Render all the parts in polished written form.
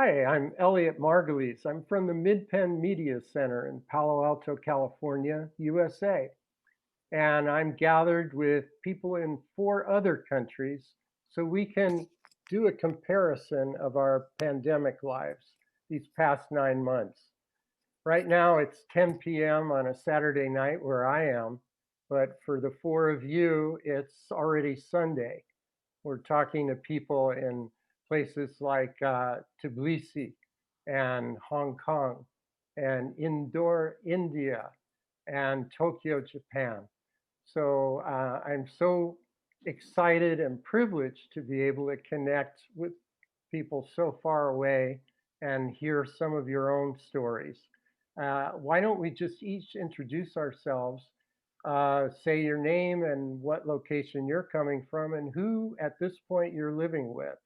Hi, I'm Elliot Margulies. I'm from the Midpen Media Center in Palo Alto, California, USA. And I'm gathered with people in 4 other countries so we can do a comparison of our pandemic lives these past 9 months. Right now, it's 10 p.m. on a Saturday night where I am, but for the 4 of you, it's already Sunday. We're talking to people in places like Tbilisi and Hong Kong and Indore, India, and Tokyo, Japan. So I'm so excited and privileged to be able to connect with people so far away and hear some of your own stories. Why don't we just each introduce ourselves, say your name and what location you're coming from, and who at this point you're living with.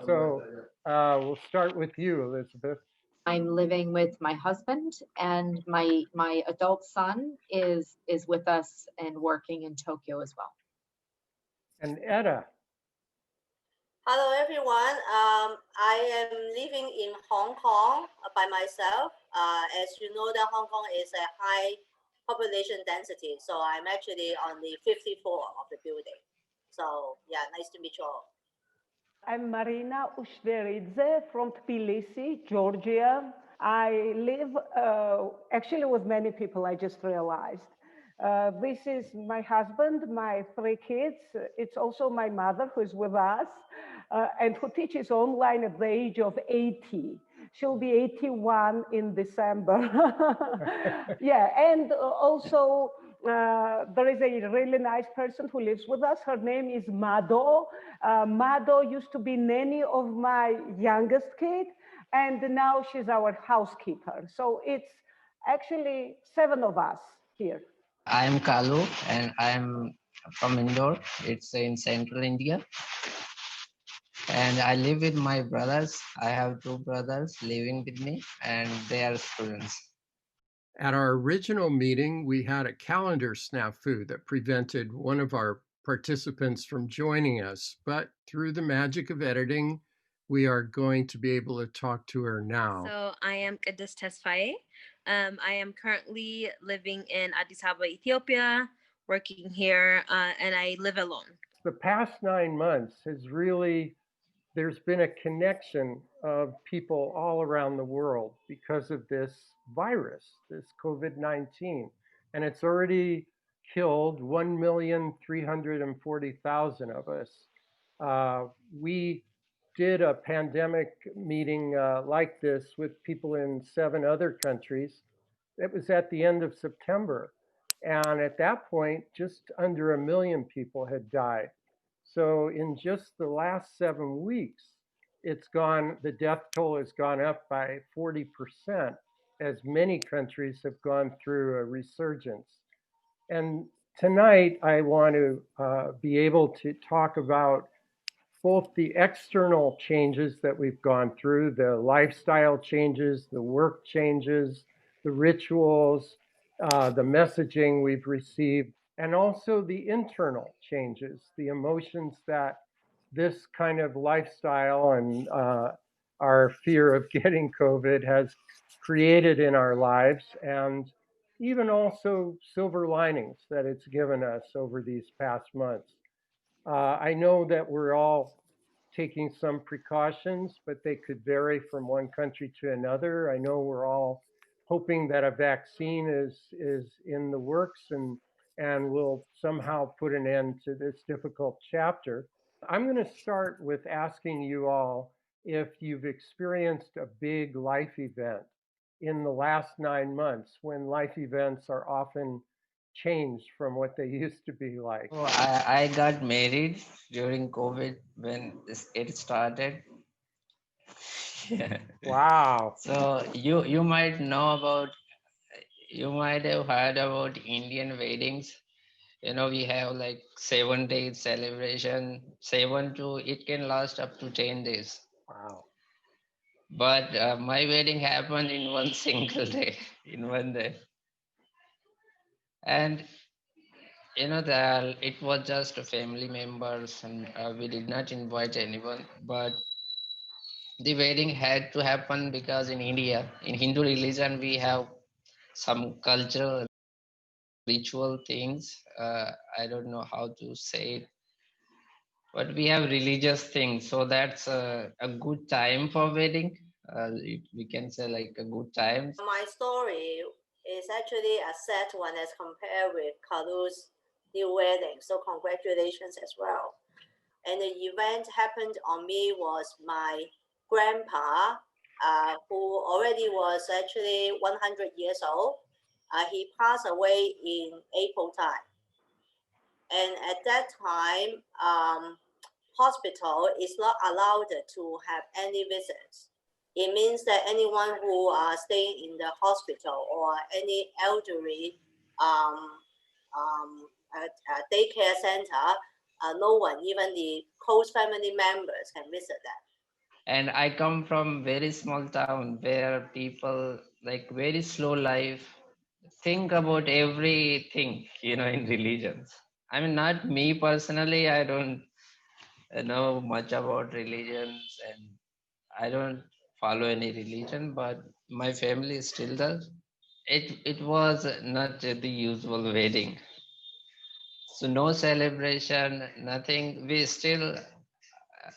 So we'll start with you, Elizabeth. I'm living with my husband, and my adult son is with us and working in Tokyo as well. And Etta. Hello, everyone. I am living in Hong Kong by myself. As you know, that Hong Kong is a high population density, so I'm actually on the 50th floor of the building. So yeah, nice to meet you all. I'm Marina Usteridze from Pilisi, Georgia. I live actually with many people, I just realized. This is my husband, my 3 kids. It's also my mother who is with us and who teaches online at the age of 80. She'll be 81 in December. Yeah, and also there is a really nice person who lives with us. Her name is Mado. Mado used to be nanny of my youngest kid, and now she's our housekeeper. So it's actually 7 of us here. I'm Kalu and I'm from Indore. It's in central India. And I live with my brothers. I have 2 brothers living with me and they are students. At our original meeting, we had a calendar snafu that prevented one of our participants from joining us, but through the magic of editing, we are going to be able to talk to her now. So I am Qadis Tesfaye. I am currently living in Addis Ababa, Ethiopia, working here, and I live alone. The past 9 months has really, there's been a connection of people all around the world because of this virus, this COVID-19. And it's already killed 1,340,000 of us. We did a pandemic meeting like this with people in 7 other countries. It was at the end of September. And at that point, just under 1 million people had died. So in just the last 7 weeks, the death toll has gone up by 40%, as many countries have gone through a resurgence. And tonight, I want to be able to talk about both the external changes that we've gone through, the lifestyle changes, the work changes, the rituals, the messaging we've received, and also the internal changes, the emotions that this kind of lifestyle and our fear of getting COVID has created in our lives, and even also silver linings that it's given us over these past months. I know that we're all taking some precautions, but they could vary from one country to another. I know we're all hoping that a vaccine is in the works and will somehow put an end to this difficult chapter. I'm going to start with asking you all if you've experienced a big life event in the last 9 months, when life events are often changed from what they used to be like. So I got married during COVID when it started. Yeah. Wow. So you might know about, you might have heard about Indian weddings. You know, we have like 7 days celebration, it can last up to 10 days. Wow. But my wedding happened in one single day, in one day. And you know that it was just family members and we did not invite anyone. But The wedding had to happen because in India, in Hindu religion, we have some cultural ritual things. I don't know how to say it, but we have religious things. So that's a good time for wedding. We can say like a good time. My story is actually a sad one as compared with Kalu's new wedding. So congratulations as well. And the event happened on me was my grandpa, who already was actually 100 years old. He passed away in April time. And at that time, hospital is not allowed to have any visits. It means that anyone who are staying in the hospital or any elderly daycare center, no one, even the close family members, can visit them. And I come from very small town where people like very slow life, think about everything, in religions. I mean, not me personally, I don't know much about religions and I don't follow any religion, but my family still does. It was not the usual wedding. So no celebration, nothing. We still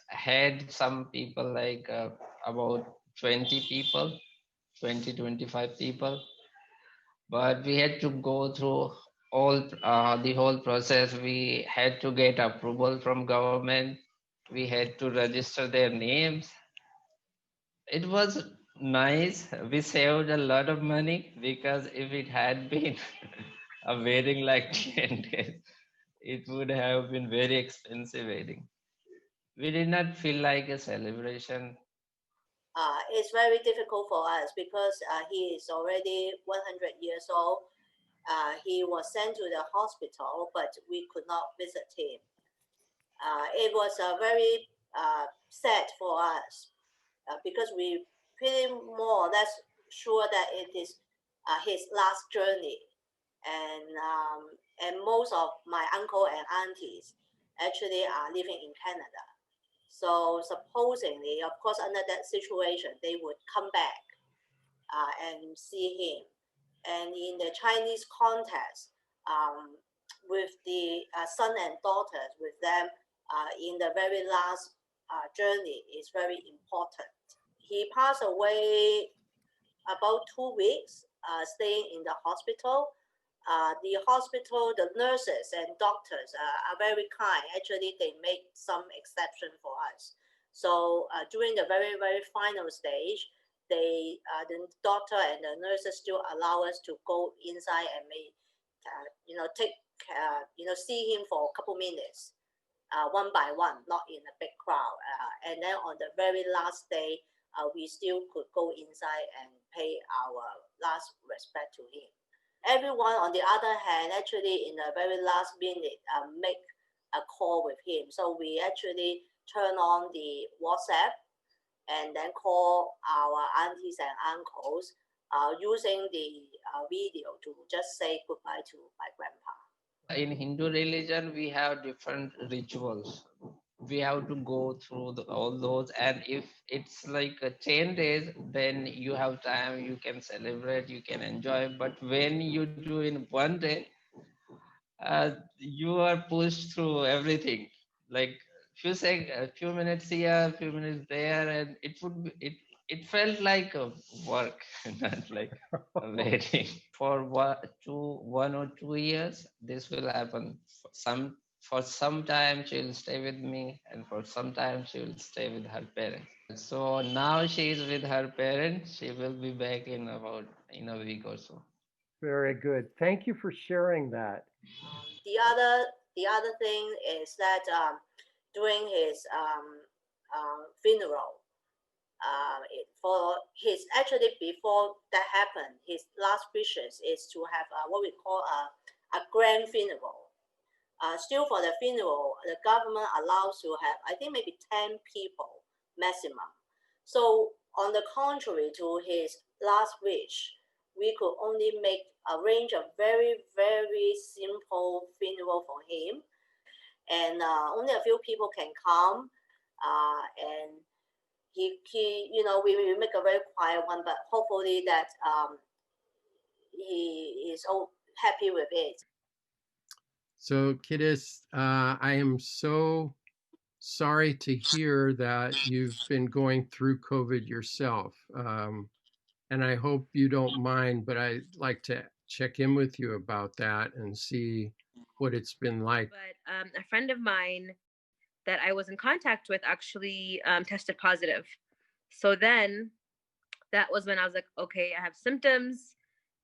had some people like about 20 people, 20-25 people, but we had to go through all the whole process. We had to get approval from government. We had to register their names. It was nice. We saved a lot of money because if it had been a wedding like 10 days, it would have been very expensive wedding. We did not feel like a celebration. It's very difficult for us because he is already 100 years old. He was sent to the hospital, but we could not visit him. It was very sad for us because we pretty more or less sure that it is his last journey, and most of my uncle and aunties actually are living in Canada. So supposedly, of course, under that situation, they would come back and see him. And in the Chinese context, with the son and daughters with them in the very last journey is very important. He passed away about 2 weeks, staying in the hospital. The hospital, the nurses and doctors are very kind. Actually, they make some exception for us. So during the very, very final stage, the doctor and the nurses still allow us to go inside and take, see him for a couple minutes, one by one, not in a big crowd. And then on the very last day, we still could go inside and pay our last respect to him. Everyone, on the other hand, actually in the very last minute, make a call with him. So we actually turn on the WhatsApp and then call our aunties and uncles using the video to just say goodbye to my grandpa. In Hindu religion, we have different rituals. We have to go through all those, and if it's like 10 days, then you have time, you can celebrate, you can enjoy. But when you do in one day, you are pushed through everything. Like a few minutes here, a few minutes there, and it felt like a work, not like a wedding. For 1 or 2 years, this will happen. For some time she will stay with me, and for some time she will stay with her parents. So now she is with her parents. She will be back in a week or so. Very good. Thank you for sharing that. The other thing is that during his funeral, for his actually before that happened, his last wishes is to have what we call a grand funeral. Still for the funeral, the government allows to have, I think, maybe 10 people maximum. So on the contrary to his last wish, we could only arrange a very, very simple funeral for him. And only a few people can come. And we make a very quiet one, but hopefully that he is all happy with it. So, Kidis, I am so sorry to hear that you've been going through COVID yourself. And I hope you don't mind, but I'd like to check in with you about that and see what it's been like. But a friend of mine that I was in contact with actually tested positive. So then that was when I was like, okay, I have symptoms.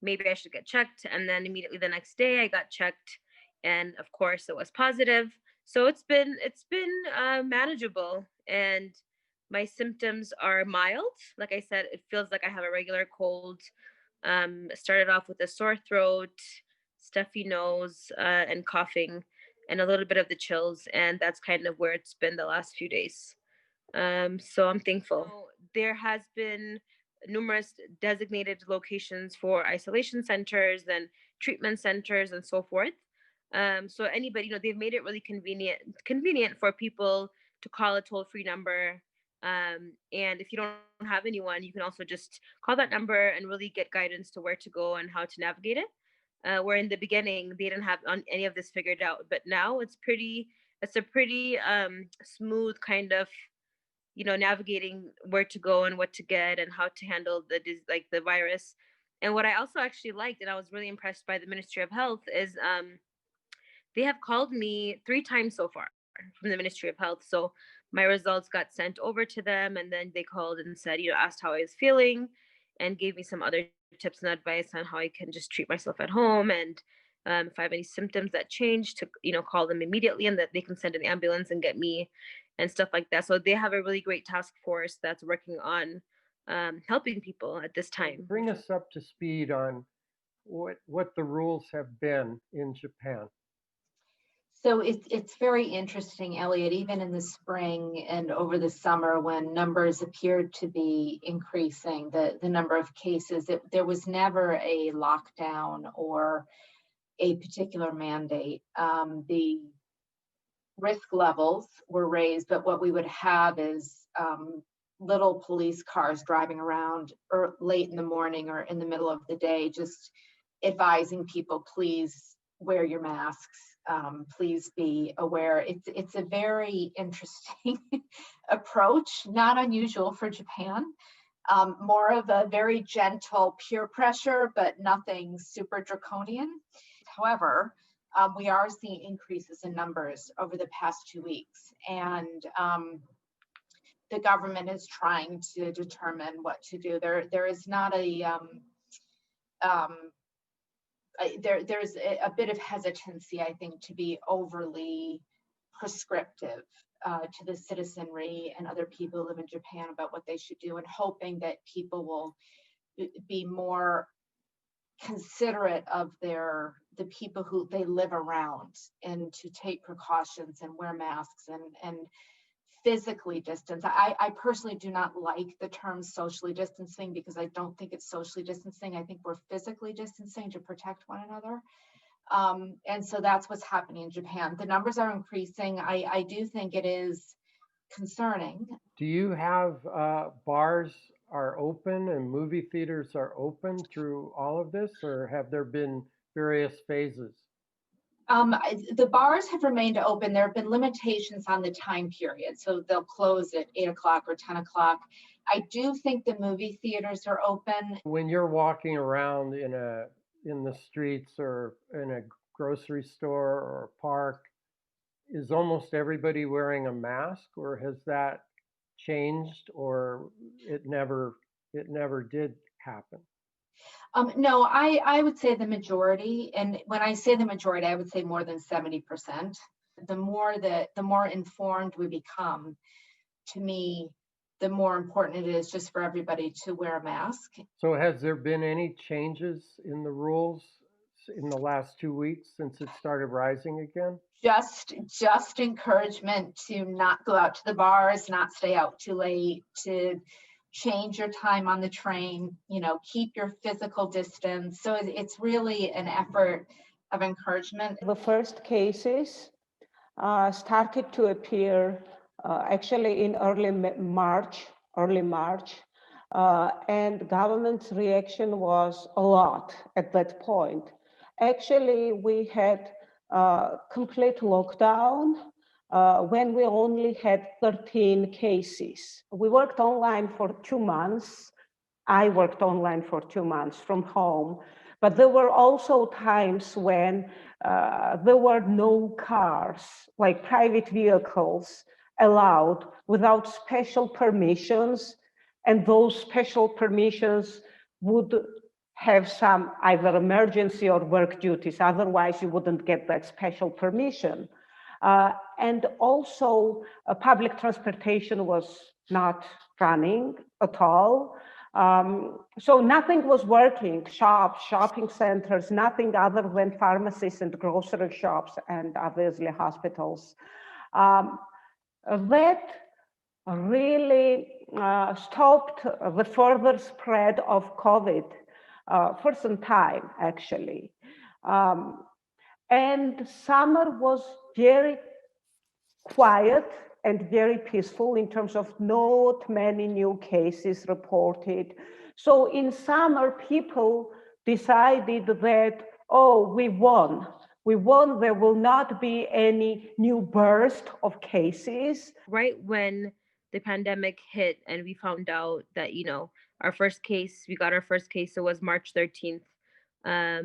Maybe I should get checked. And then immediately the next day I got checked. And of course it was positive. So it's been manageable. And my symptoms are mild. Like I said, it feels like I have a regular cold. Started off with a sore throat, stuffy nose, and coughing, and a little bit of the chills. And that's kind of where it's been the last few days. So I'm thankful. There has been numerous designated locations for isolation centers and treatment centers and so forth. So anybody, they've made it really convenient for people to call a toll-free number. And if you don't have anyone, you can also just call that number and really get guidance to where to go and how to navigate it. Where in the beginning, they didn't have any of this figured out, but now it's a pretty smooth kind of, navigating where to go and what to get and how to handle the virus. And what I also actually liked, and I was really impressed by the Ministry of Health, is they have called me 3 times so far from the Ministry of Health. So my results got sent over to them, and then they called and said, asked how I was feeling and gave me some other tips and advice on how I can just treat myself at home. And if I have any symptoms that change, to, call them immediately, and that they can send an ambulance and get me and stuff like that. So they have a really great task force that's working on helping people at this time. Bring us up to speed on what the rules have been in Japan. So it's very interesting, Elliot, even in the spring and over the summer when numbers appeared to be increasing, the number of cases, there was never a lockdown or a particular mandate. The risk levels were raised, but what we would have is little police cars driving around late in the morning or in the middle of the day, just advising people, please wear your masks. Please be aware. It's a very interesting approach, not unusual for Japan. More of a very gentle peer pressure, but nothing super draconian. However, we are seeing increases in numbers over the past 2 weeks, and the government is trying to determine what to do. There is not there's a bit of hesitancy, I think, to be overly prescriptive to the citizenry and other people who live in Japan about what they should do, and hoping that people will be more considerate of the people who they live around, and to take precautions and wear masks and physically distance. I personally do not like the term socially distancing, because I don't think it's socially distancing. I think we're physically distancing to protect one another. And so that's what's happening in Japan. The numbers are increasing. I do think it is concerning. Do you have bars are open and movie theaters are open through all of this, or have there been various phases? The bars have remained open. There have been limitations on the time period, so they'll close at 8 o'clock or 10 o'clock. I do think the movie theaters are open. When you're walking around in the streets or in a grocery store or a park, is almost everybody wearing a mask, or has that changed, or it never did happen? No, I would say the majority, and when I say the majority, I would say more than 70%. The more informed we become, to me, the more important it is just for everybody to wear a mask. So has there been any changes in the rules in the last 2 weeks since it started rising again? Just encouragement to not go out to the bars, not stay out too late, to change your time on the train, keep your physical distance. So it's really an effort of encouragement. The first cases started to appear actually in early March early March. And government's reaction was a lot at that point. Actually, we had complete lockdown when we only had 13 cases. We worked online for 2 months. I worked online for 2 months from home. But there were also times when there were no cars, like private vehicles, allowed without special permissions. And those special permissions would have some either emergency or work duties. Otherwise, you wouldn't get that special permission. And also, public transportation was not running at all. So nothing was working, shops, shopping centers, nothing other than pharmacies and grocery shops and obviously hospitals. That really stopped the further spread of COVID for some time, actually. And summer was very quiet and very peaceful in terms of not many new cases reported. So in summer, people decided that, oh, we won. We won, there will not be any new burst of cases. Right when the pandemic hit and we found out that, we got our first case, it was March 13th. I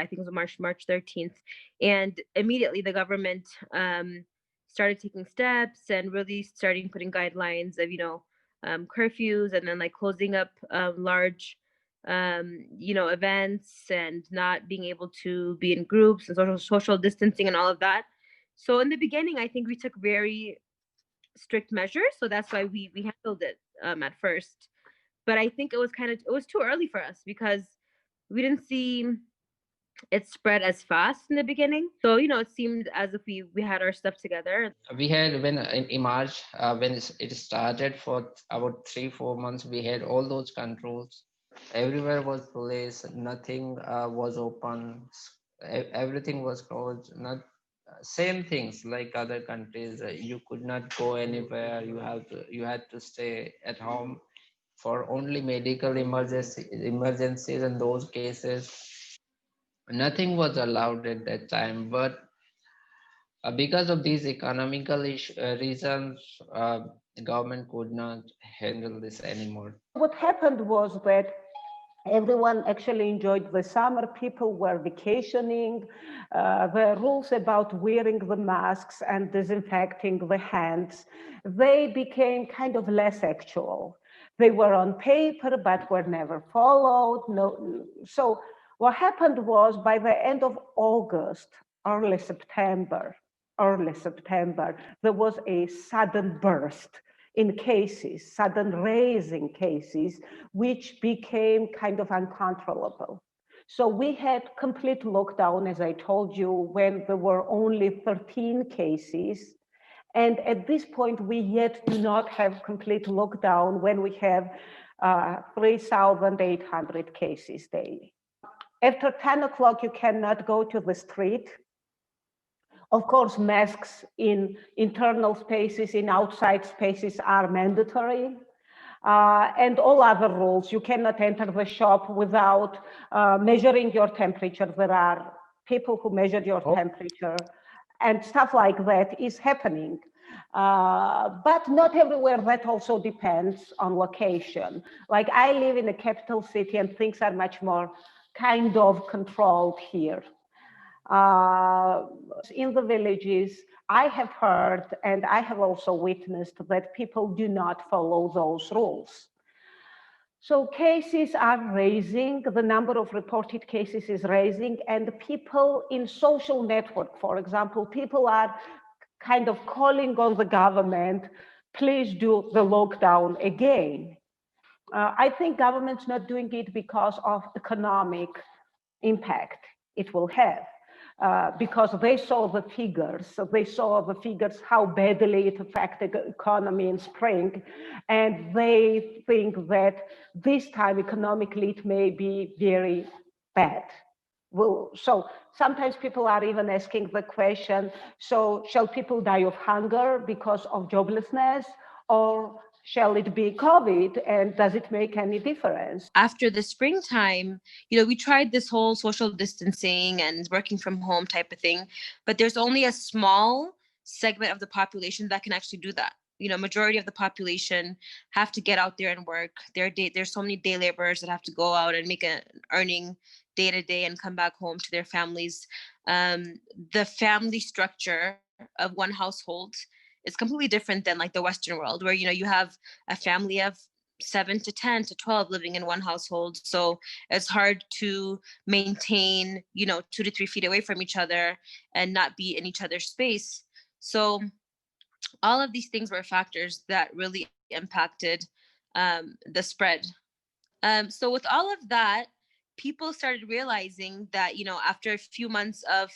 think it was March 13th. And immediately the government started taking steps and really starting putting guidelines of, curfews, and then like closing up large, events and not being able to be in groups and social distancing and all of that. So in the beginning, I think we took very strict measures. So that's why we handled it at first. But I think it was too early for us because we didn't see it spread as fast in the beginning. So, it seemed as if we had our stuff together. We had, when in March, when it started for about 3-4 months, we had all those controls. Everywhere was police, nothing was open, everything was closed. Not same things like other countries. You could not go anywhere. You had to stay at home for only medical emergencies and those cases. Nothing was allowed at that time, but because of these economical reasons, the government could not handle this anymore. What happened was that everyone actually enjoyed the summer. People were vacationing. The rules about wearing the masks and disinfecting the hands, they became kind of less actual. They were on paper, but were never followed. So what happened was, by the end of August, early September, there was a sudden burst in cases, sudden rise in cases, which became kind of uncontrollable. So we had complete lockdown, as I told you, when there were only 13 cases. And at this point, we yet do not have complete lockdown when we have 3,800 cases daily. After 10 o'clock, you cannot go to the street. Of course, masks in internal spaces, in outside spaces are mandatory. And all other rules. You cannot enter the shop without measuring your temperature. There are people who measure your temperature, and stuff like that is happening. But not everywhere. That also depends on location. Like, I live in a capital city and things are much more kind of controlled here. In the villages, I have heard and I have also witnessed that people do not follow those rules. So cases are rising, the number of reported cases is rising, and people in social network, for example, people are kind of calling on the government, please do the lockdown again. I think government's not doing it because of economic impact it will have. Because they saw the figures. So they saw the figures, how badly it affected the economy in spring. And they think that this time economically it may be very bad. Well, so sometimes people are even asking the question, so shall people die of hunger because of joblessness? Or Shall it be COVID, and does it make any difference? After the springtime, we tried this whole social distancing and working from home type of thing, but there's only a small segment of the population that can actually do that. Majority of the population have to get out there and work. There's so many day laborers that have to go out and make an earning day to day and come back home to their families. The family structure of one household is completely different than like the Western world, where you have a family of 7 to 10 to 12 living in one household. So it's hard to maintain, 2 to 3 feet away from each other and not be in each other's space. So all of these things were factors that really impacted the spread. So with all of that, people started realizing that, after a few months of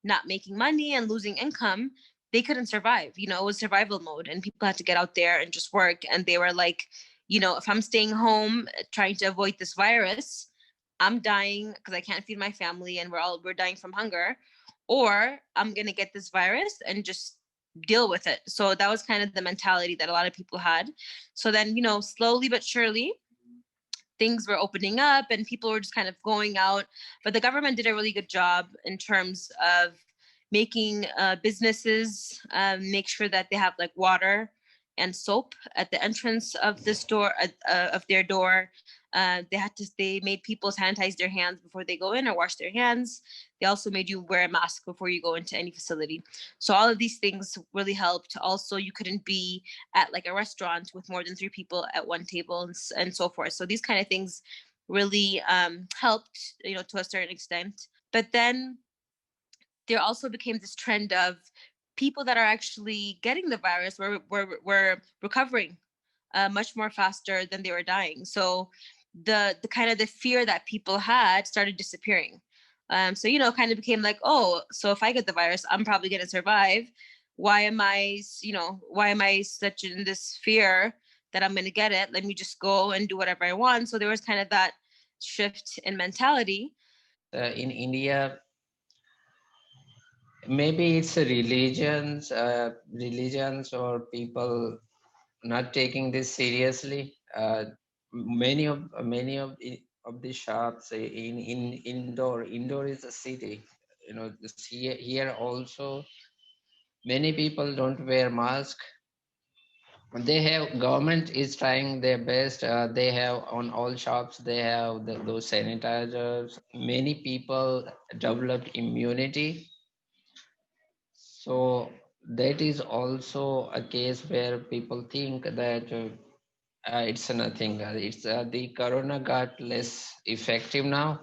not making money and losing income, they couldn't survive. It was survival mode and people had to get out there and just work. And they were like, if I'm staying home trying to avoid this virus, I'm dying because I can't feed my family and we're dying from hunger, or I'm going to get this virus and just deal with it. So that was kind of the mentality that a lot of people had. So then, slowly but surely, things were opening up and people were just kind of going out. But the government did a really good job in terms of making businesses make sure that they have like water and soap at the entrance of this door, of their door. They made people sanitize their hands before they go in or wash their hands. They also made you wear a mask before you go into any facility. So all of these things really helped. Also, you couldn't be at like a restaurant with more than 3 people at one table and so forth. So these kind of things really helped, to a certain extent. But then there also became this trend of people that are actually getting the virus were recovering much more faster than they were dying. So the kind of the fear that people had started disappearing. So kind of became like, oh, so if I get the virus, I'm probably going to survive. Why am I such in this fear that I'm going to get it? Let me just go and do whatever I want. So there was kind of that shift in mentality. In India, maybe it's religions or people not taking this seriously. Many of the shops in indoor is a city. Here also many people don't wear mask. They have government is trying their best. They have on all shops they have those sanitizers. Many people developed immunity. So that is also a case where people think that it's nothing. It's the corona got less effective now,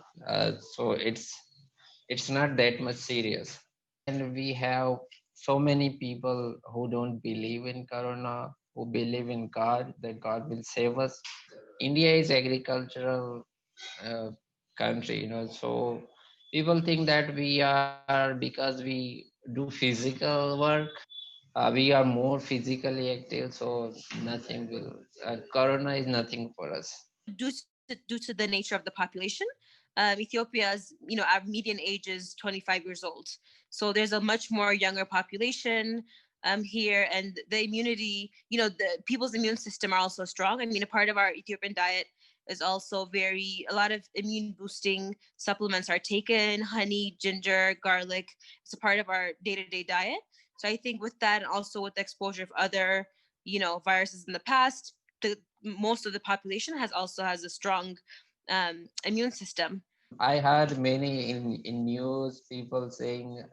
so it's not that much serious. And we have so many people who don't believe in corona, who believe in God, that God will save us. India is agricultural uh, country, so people think that we are, because we do physical work, we are more physically active, so nothing will, corona is nothing for us. Due to the nature of the population, Ethiopia's, our median age is 25 years old. So there's a much more younger population here, and the immunity, the people's immune system are also strong. I mean, a part of our Ethiopian diet is also a lot of immune boosting supplements are taken. Honey, ginger, garlic. It's a part of our day-to-day diet. So I think with that, and also with the exposure of other, viruses in the past, most of the population has a strong immune system. I heard many in news people saying,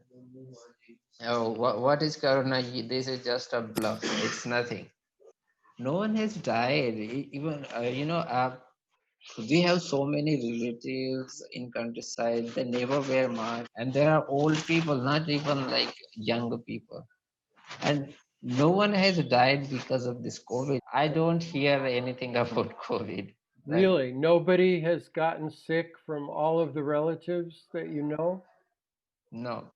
oh, what is corona? This is just a bluff, it's nothing. No one has died. Even we have so many relatives in countryside, they never wear mask, and there are old people, not even like younger people, and no one has died because of this COVID. I don't hear anything about COVID. Really, nobody has gotten sick from all of the relatives that you know? No.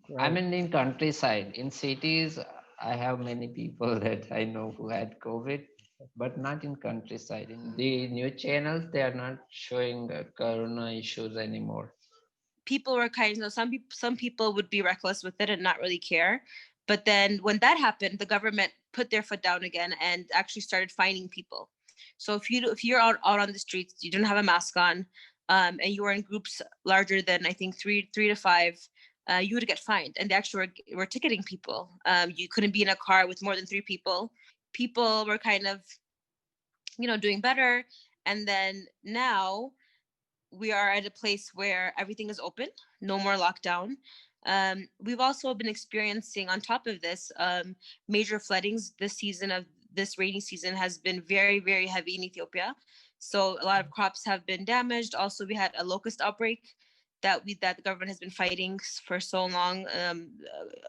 I Right. mean, in countryside, in cities, I have many people that I know who had COVID, but not in countryside. In the new channels, they are not showing corona issues anymore. People were some people would be reckless with it and not really care, But then when that happened, the government put their foot down again and actually started fining people. So if you're out on the streets, you don't have a mask on, and you were in groups larger than I think three to five, you would get fined. And they actually were ticketing people. You couldn't be in a car with more than 3 people. People were kind of, doing better. And then now we are at a place where everything is open, no more lockdown. We've also been experiencing, on top of this, major floodings. This rainy season has been very, very heavy in Ethiopia. So a lot of crops have been damaged. Also, we had a locust outbreak that the government has been fighting for so long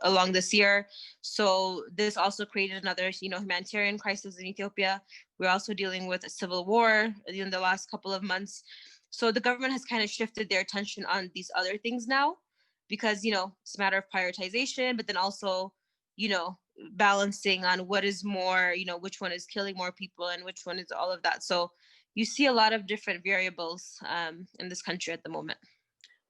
along this year. So this also created another, humanitarian crisis in Ethiopia. We're also dealing with a civil war in the last couple of months. So the government has kind of shifted their attention on these other things now, because, it's a matter of prioritization, but then also, balancing on what is more, which one is killing more people and which one is all of that. So you see a lot of different variables in this country at the moment.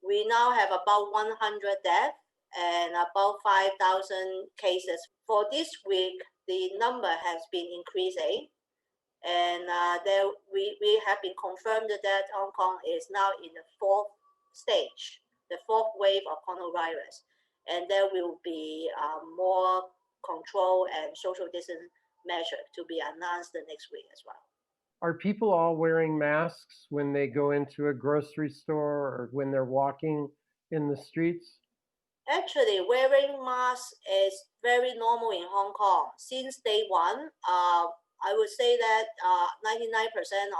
We now have about 100 deaths and about 5,000 cases. For this week, the number has been increasing. And we have been confirmed that Hong Kong is now in the 4th stage, the 4th wave of coronavirus. And there will be more control and social distance measure to be announced the next week as well. Are people all wearing masks when they go into a grocery store or when they're walking in the streets? Actually, wearing masks is very normal in Hong Kong. Since day one, I would say that 99%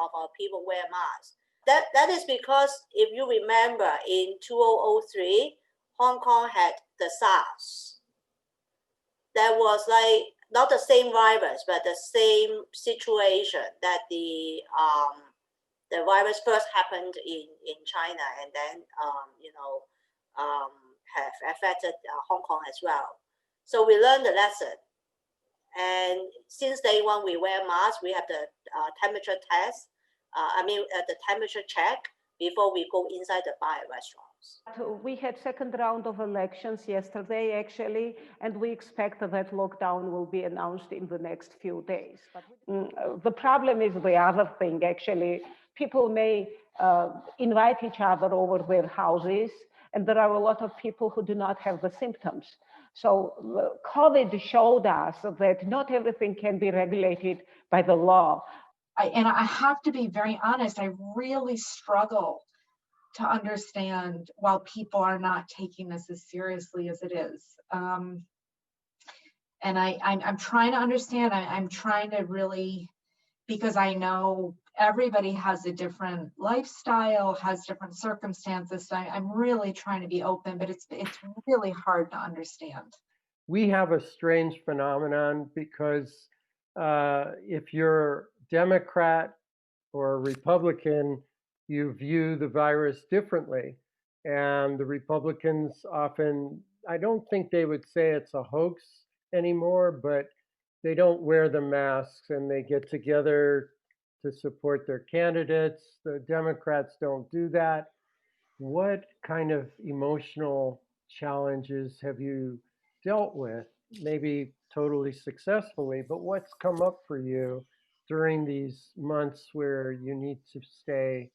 of our people wear masks. That is because if you remember, in 2003, Hong Kong had the SARS. That was like not the same virus, but the same situation that the virus first happened in China, and then have affected Hong Kong as well. So we learned the lesson. And since day one, we wear masks. We have the temperature test. The temperature check before we go inside the bar and restaurants. We had second round of elections yesterday, actually, and we expect that lockdown will be announced in the next few days. But the problem is the other thing, actually. People may invite each other over their houses, and there are a lot of people who do not have the symptoms. So COVID showed us that not everything can be regulated by the law. And I have to be very honest, I really struggle to understand why people are not taking this as seriously as it is. And I'm trying to understand, I'm trying to really, because I know everybody has a different lifestyle, has different circumstances. So I'm really trying to be open, but it's really hard to understand. We have a strange phenomenon because if you're Democrat or Republican, you view the virus differently. And the Republicans often, I don't think they would say it's a hoax anymore, but they don't wear the masks and they get together to support their candidates. The Democrats don't do that. What kind of emotional challenges have you dealt with? Maybe totally successfully, but what's come up for you during these months where you need to stay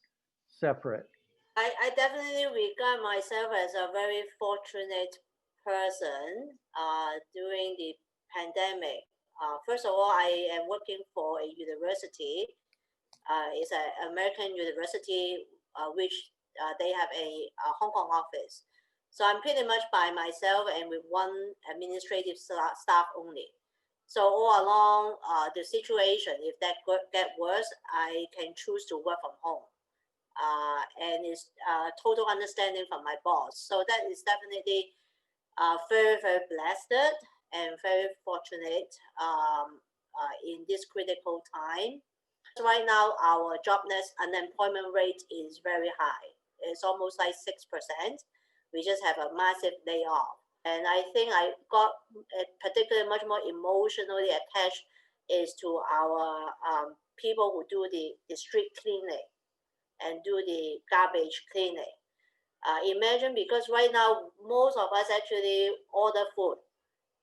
separate? I definitely regard myself as a very fortunate person during the pandemic. First of all, I am working for a university. It's an American university, which they have a Hong Kong office. So I'm pretty much by myself and with one administrative staff only. So all along the situation, if that get worse, I can choose to work from home. And it's total understanding from my boss. So that is definitely very, very blessed and very fortunate in this critical time. Right now, our jobless unemployment rate is very high. It's almost like 6%. We just have a massive layoff. And I think I got particularly much more emotionally attached is to our people who do the street cleaning and do the garbage cleaning. Imagine, because right now, most of us actually order food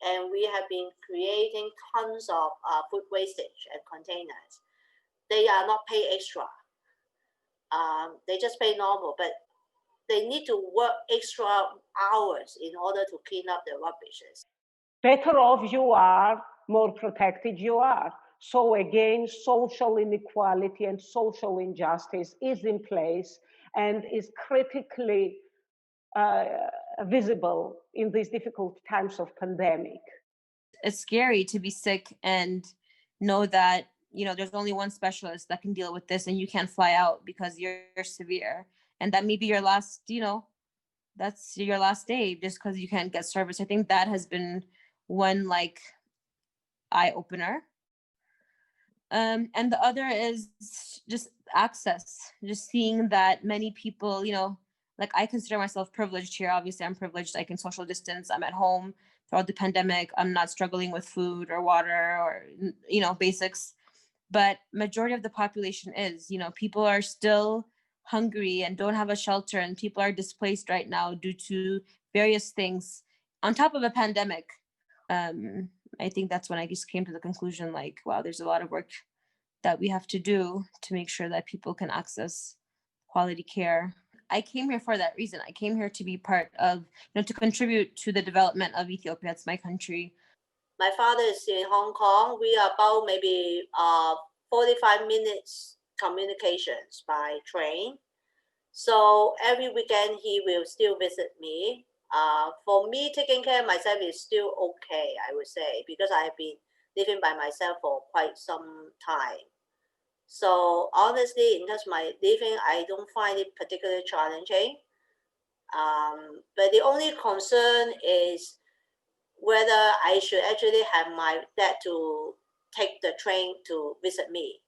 and we have been creating tons of food wastage and containers. They are not paid extra. They just pay normal, but they need to work extra hours in order to clean up the rubbishes. Better off you are, more protected you are. So again, social inequality and social injustice is in place and is critically visible in these difficult times of pandemic. It's scary to be sick and know that, you know, there's only one specialist that can deal with this and you can't fly out because you're severe. And that may be your last, you know, that's your last day just because you can't get service. I think that has been one like eye opener. And the other is just access, just seeing that many people, you know, like I consider myself privileged here. Obviously, I'm privileged. I can social distance. I'm at home throughout the pandemic. I'm not struggling with food or water or, you know, basics. But majority of the population is, you know, people are still hungry and don't have a shelter, and people are displaced right now due to various things on top of a pandemic. I think that's when I just came to the conclusion, like, wow, there's a lot of work that we have to do to make sure that people can access quality care. I came here for that reason. I came here to be part of, you know, to contribute to the development of Ethiopia. It's my country. My father is in Hong Kong. We are about maybe 45 minutes communications by train. So every weekend he will still visit me. For me, taking care of myself is still okay, I would say, because I have been living by myself for quite some time. So honestly, in terms of my living, I don't find it particularly challenging. But the only concern is whether I should actually have my dad to take the train to visit me,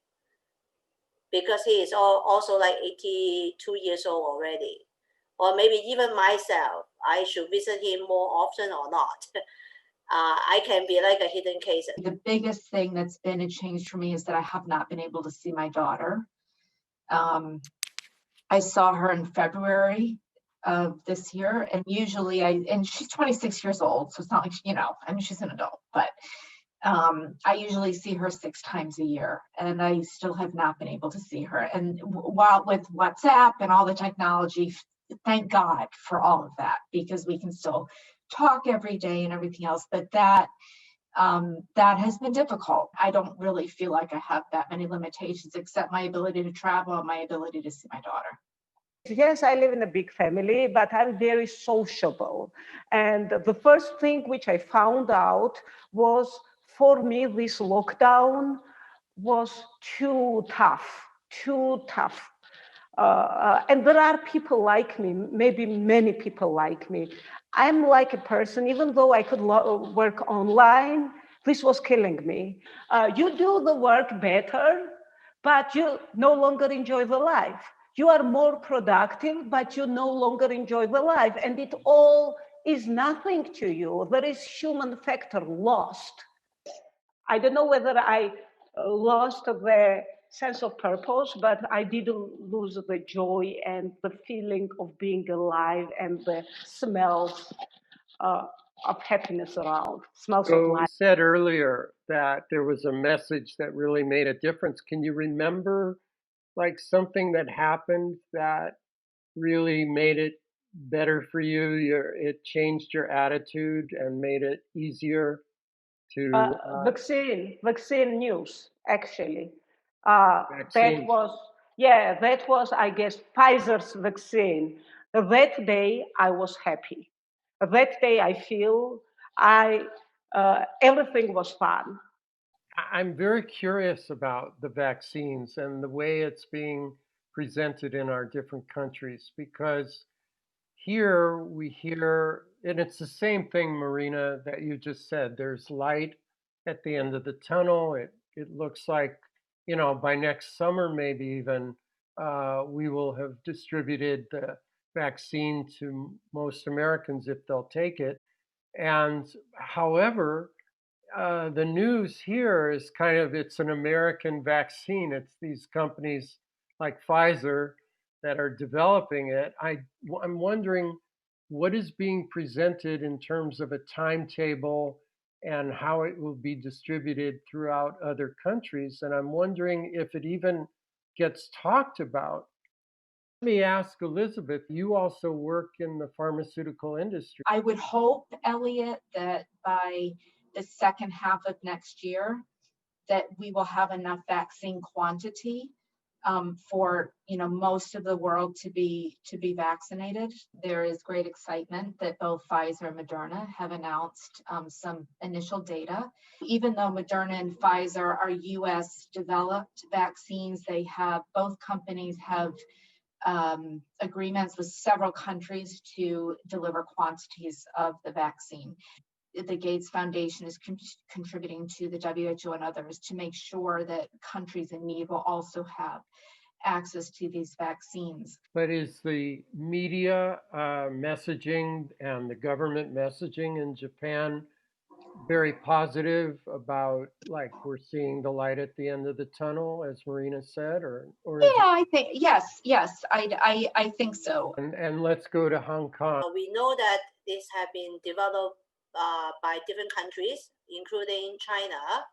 because he is also like 82 years old already. Or maybe even myself, I should visit him more often or not. I can be like a hidden case. The biggest thing that's been a change for me is that I have not been able to see my daughter. I saw her in February of this year, and usually and she's 26 years old, so it's not like, you know, I mean, she's an adult, but I usually see her 6 times a year, and I still have not been able to see her. And while with WhatsApp and all the technology, thank God for all of that, because we can still talk every day and everything else, but that has been difficult. I don't really feel like I have that many limitations except my ability to travel and my ability to see my daughter. Yes, I live in a big family, but I'm very sociable. And the first thing which I found out was, for me, this lockdown was too tough, too tough. And there are people like me, maybe many people like me. I'm like a person, even though I could work online, this was killing me. You do the work better, but you no longer enjoy the life. You are more productive, but you no longer enjoy the life. And it all is nothing to you. There is human factor lost. I don't know whether I lost the sense of purpose, but I didn't lose the joy and the feeling of being alive and the smells of happiness around, smells of life. You said earlier that there was a message that really made a difference. Can you remember like something that happened that really made it better for you? It changed your attitude and made it easier to vaccine news, actually. vaccine. That was, I guess, Pfizer's vaccine. That day I was happy. That day I feel everything was fun. I'm very curious about the vaccines and the way it's being presented in our different countries, because here we hear, and it's the same thing, Marina, that you just said. There's light at the end of the tunnel. It looks like, you know, by next summer, maybe even, we will have distributed the vaccine to most Americans if they'll take it. And however, the news here is kind of, it's an American vaccine. It's these companies like Pfizer that are developing it. I'm wondering what is being presented in terms of a timetable and how it will be distributed throughout other countries. And I'm wondering if it even gets talked about. Let me ask Elizabeth, you also work in the pharmaceutical industry. I would hope, Elliot, that by the second half of next year, that we will have enough vaccine quantity for most of the world to be vaccinated. There is great excitement that both Pfizer and Moderna have announced some initial data. Even though Moderna and Pfizer are U.S. developed vaccines, both companies have agreements with several countries to deliver quantities of the vaccine. The Gates Foundation is contributing to the WHO and others to make sure that countries in need will also have access to these vaccines. But is the media messaging and the government messaging in Japan very positive about, like, we're seeing the light at the end of the tunnel, as Marina said, or yeah, I think yes, I think so. And let's go to Hong Kong. We know that this have been developed by different countries, including China.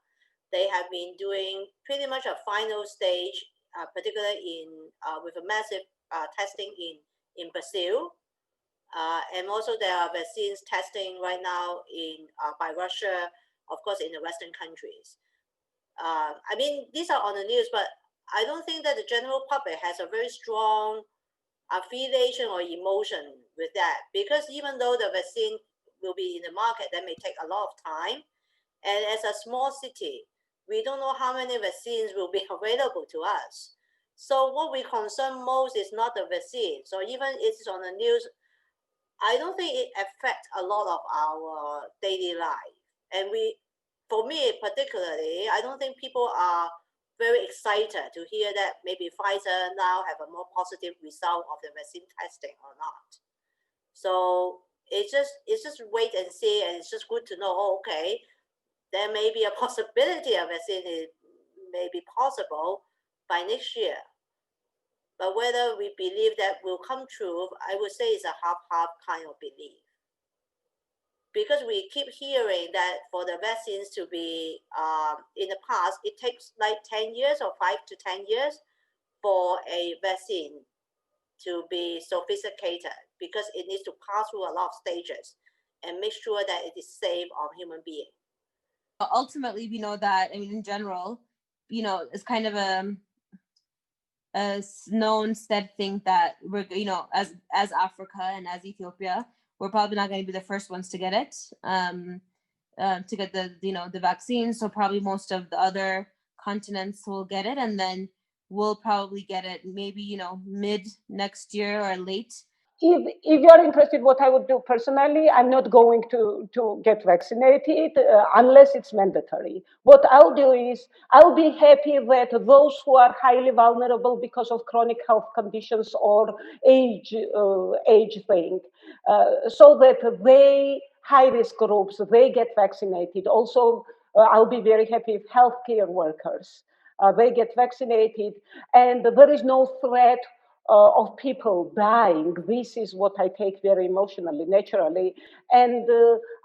They have been doing pretty much a final stage, particularly with a massive testing in Brazil. And also there are vaccines testing right now by Russia, of course, in the Western countries. I mean, these are on the news, but I don't think that the general public has a very strong affiliation or emotion with that, because even though the vaccine will be in the market, that may take a lot of time. And as a small city, we don't know how many vaccines will be available to us. So what we concern most is not the vaccine. So even if it's on the news, I don't think it affects a lot of our daily life. And for me particularly, I don't think people are very excited to hear that maybe Pfizer now have a more positive result of the vaccine testing or not. So it's just wait and see, and it's just good to know, oh, okay, there may be a possibility of vaccine may be possible by next year. But whether we believe that will come true, I would say it's a half-half kind of belief. Because we keep hearing that for the vaccines to be, in the past, it takes like 10 years or 5 to 10 years for a vaccine to be sophisticated, because it needs to pass through a lot of stages and make sure that it is safe on human beings. Ultimately, we know that, I mean, in general, it's kind of a known set thing that we're, as Africa and as Ethiopia, we're probably not going to be the first ones to get it, to get the vaccine. So probably most of the other continents will get it, and then we'll probably get it maybe, mid next year or late. If you're interested what I would do personally, I'm not going to get vaccinated unless it's mandatory. What I'll do is I'll be happy that those who are highly vulnerable because of chronic health conditions or age thing, so that they, high-risk groups, they get vaccinated. Also, I'll be very happy if healthcare workers, they get vaccinated, and there is no threat of people dying. This is what I take very emotionally, naturally. And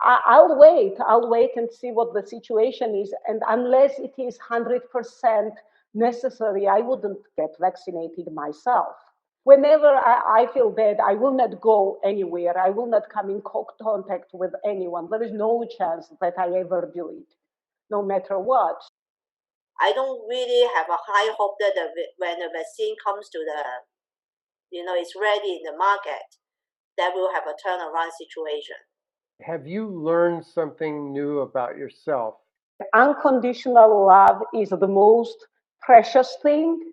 I'll wait and see what the situation is. And unless it is 100% necessary, I wouldn't get vaccinated myself. Whenever I feel bad, I will not go anywhere. I will not come in contact with anyone. There is no chance that I ever do it, no matter what. I don't really have a high hope that when the vaccine comes to the, it's ready in the market, that will have a turnaround situation. Have you learned something new about yourself? Unconditional love is the most precious thing.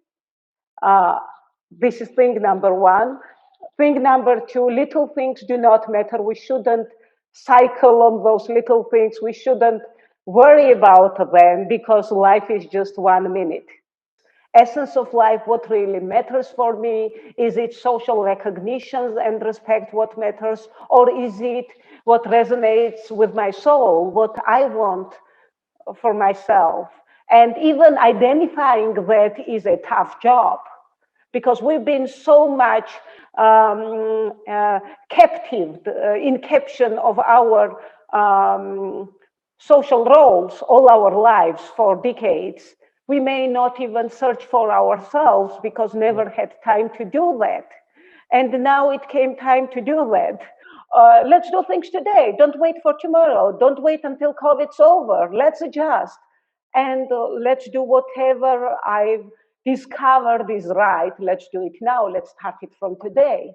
This is thing number one. Thing number two, little things do not matter. We shouldn't cycle on those little things. We shouldn't worry about them because life is just 1 minute. Essence of life, what really matters for me, is it social recognition and respect what matters, or is it what resonates with my soul, what I want for myself? And even identifying that is a tough job, because we've been so much captive, in caption of our social roles all our lives for decades. We may not even search for ourselves because never had time to do that. And now it came time to do that. Let's do things today. Don't wait for tomorrow. Don't wait until COVID's over. Let's adjust. And let's do whatever I've discovered is right. Let's do it now. Let's start it from today.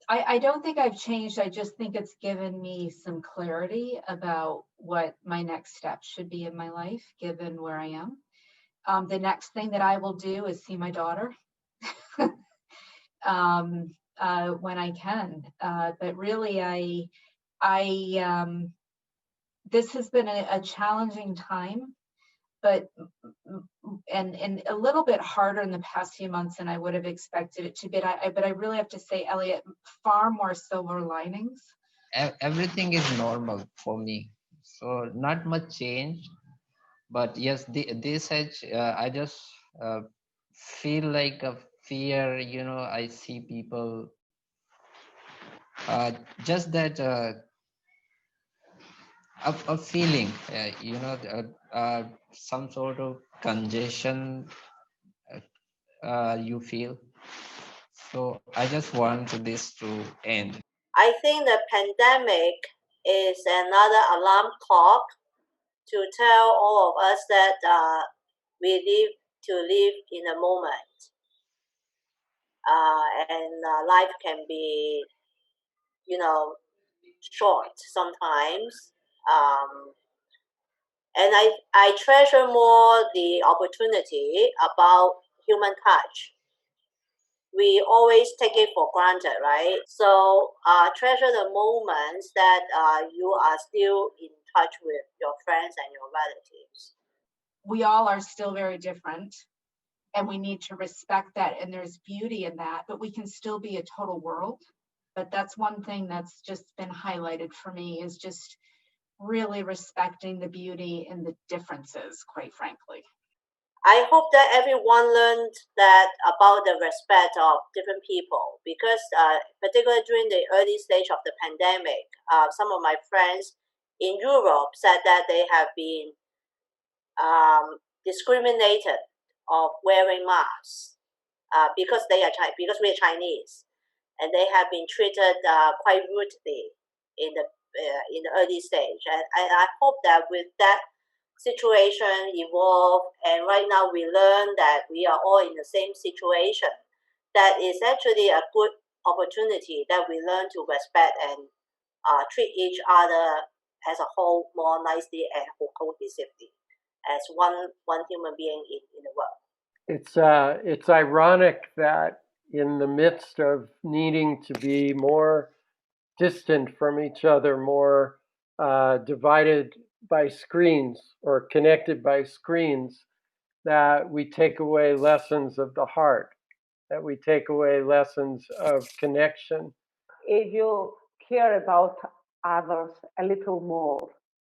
I don't think I've changed. I just think it's given me some clarity about what my next steps should be in my life, given where I am. The next thing that I will do is see my daughter when I can. But really, this has been a challenging time, but and a little bit harder in the past few months than I would have expected it to be. But I really have to say, Elliot, far more silver linings. Everything is normal for me, so not much change. But yes, this age, I just feel like a fear. I see people, just that a feeling, some sort of congestion you feel. So I just want this to end. I think the pandemic is another alarm clock to tell all of us that we need to live in a moment. And life can be, short sometimes. And I treasure more the opportunity about human touch. We always take it for granted, right? So treasure the moments that you are still in touch with your friends and your relatives. We all are still very different, and we need to respect that, and there's beauty in that, but we can still be a total world. But that's one thing that's just been highlighted for me, is just really respecting the beauty in the differences, quite frankly. I hope that everyone learned that about the respect of different people, because particularly during the early stage of the pandemic, some of my friends in Europe said that they have been discriminated of wearing masks because because we are Chinese, and they have been treated quite rudely in the early stage. And I hope that with that situation evolve, and right now we learn that we are all in the same situation, that is actually a good opportunity that we learn to respect and treat each other as a whole more nicely and cohesively as one human being in the world. It's ironic that in the midst of needing to be more distant from each other, more divided by screens or connected by screens, that we take away lessons of the heart, that we take away lessons of connection. If you care about others a little more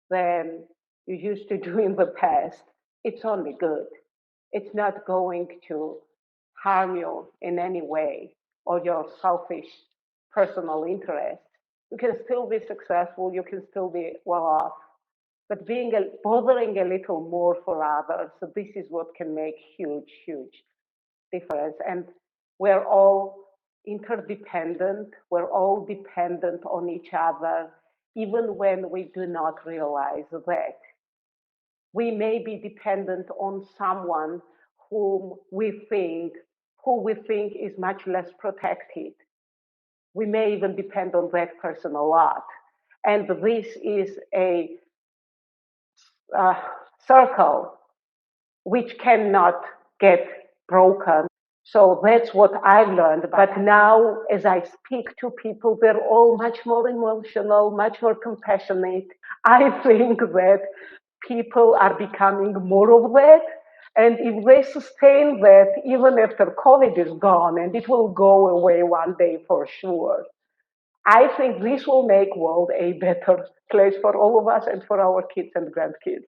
than you used to do in the past, it's only good. It's not going to harm you in any way or your selfish personal interest. You can still be successful, you can still be well off, but bothering a little more for others, so this is what can make huge, huge difference. And we're all interdependent, we're all dependent on each other, even when we do not realize that. We may be dependent on someone who we think is much less protected. We may even depend on that person a lot. And this is a circle which cannot get broken. So that's what I've learned. But now, as I speak to people, they're all much more emotional, much more compassionate. I think that people are becoming more of that. And if they sustain that, even after COVID is gone, and it will go away one day for sure, I think this will make world a better place for all of us and for our kids and grandkids.